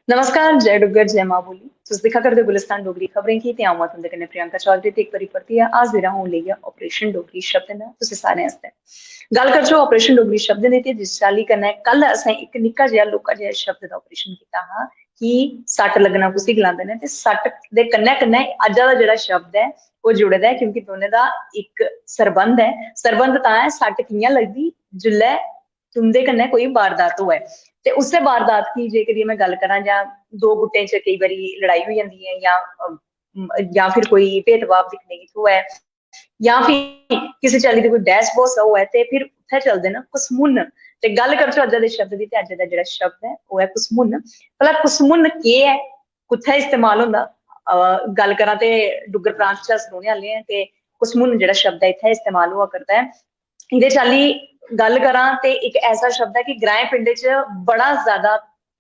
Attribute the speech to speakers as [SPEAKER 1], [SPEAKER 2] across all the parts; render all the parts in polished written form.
[SPEAKER 1] नमस्कार, जय डुग्गर जय मां बोली। तुस दिक्खा करदे ओ गुलिस्तान डोगरी खबरें की ते अ'ऊं आं तुंदे कन्नै प्रियंका चौधरी ते इक बारी परतियै हाजिर हूं लेइयै ऑपरेशन डोगरी शब्द न तुसें सारें आस्तै। गल्ल करचै ऑपरेशन डोगरी शब्द दी ते जिस चाल्ली कन्नै कल असें इक निक्का जेहा लौह्का जेहा शब्द दा ऑपरेशन कीता हा कि सट्ट लग्गना कुसी गलांदे न ते सट्ट दे कन्नै कन्नै अज्ज दा जेह्ड़ा शब्द ऐ ओह् जुड़े दा ऐ क्योंकि दोनें दा इक सरबंध ऐ। सरबंध तां ऐ सट्ट कि'यां लगदी जिल्लै तुंदे कन्नै कोई वारदात होऐ ते उस्सै वारदात की जे करियै मैं गल्ल करां जां दो गुट्टें च केई बारी लड़ाई होई जंदी ऐ या फिर कोई भेदभाव दिक्खने गी थ्होऐ या फिर किसी चाल्ली दी कोई बहस बहूस होऐ ते फिर उत्थै चलदे न कुसमुन्न ते गल्ल करचै अज्जै दे शब्द दी ते अज्ज दा जेह्ड़ा शब्द ऐ ओह् ऐ कुसमुन्न। भला कुसमुन्न केह् ऐ कुत्थै इस्तेमाल होंदा गल्ल करां ते डुग्गर प्रांत च अस रौह्ने आह्ले आं ते कुसमुन्न जेह्ड़ा शब्द ऐ इत्थै इस्तेमाल होआ करदा ऐ। इहदे चाल्ली गल्ल करां ते इक ऐसा शब्द ऐ कि ग्राएं पिंडें च बड़ा ज्यादा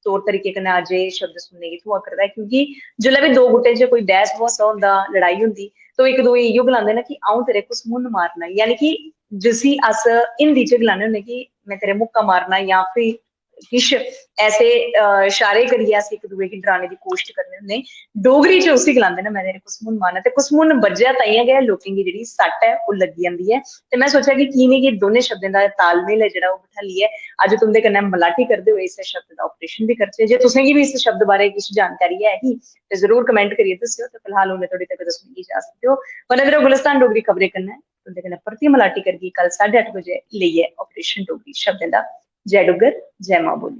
[SPEAKER 1] तौर तरीके कन्नै अज्ज एह् शब्द सुनने गी थ्होआ करदा ऐ क्योंकि जिसलै बी दो गुट्टें च कोई बैह्स बहूसा होंदा लड़ाई होंदी तो इक दूए इ'यो गलांदे न कि अ'ऊं तेरे कुसमुन्न मारना यानी कि जिसी अस हिंदी च गलाने होन्ने कि मैं तेरे मुक्का मारना या फिर किश ऐसे इशारे करियै अस इक दूए गी डराने दी कोशिश करने होन्ने डोगरी च उसी गलांदे न मैं तेरे कुसमुन्न मारना ते कुसमुन्न बज्जेआ ताइयें गै लोकें गी जेह्ड़ी सट्ट ऐ ओह् लग्गी जंदी ऐ ते मैं सोचेआ कि की निं कि दोनें शब्दें दा तालमेल ऐ जेह्ड़ा ओह् बठालियै अज्ज तुंदे कन्नै मलाटी करदे होई इस शब्द दा ऑपरेशन बी करचै जे तुसें गी बी इस शब्द बारे किश जानकारी है ही ते जरूर कमेंट करियै दस्सेओ ते फिलहाल हुनै धोड़ी तक दस्सने गी इजाजत देओ। बने रवो गुलिस्तान डोगरी खबरें कन्नै तुंदे कन्नै परतियै मलाटी करगी कल 8:30 बजे लेइयै ऑपरेशन डोगरी शब्दें दा। जय डुग्गर जय मां बोली।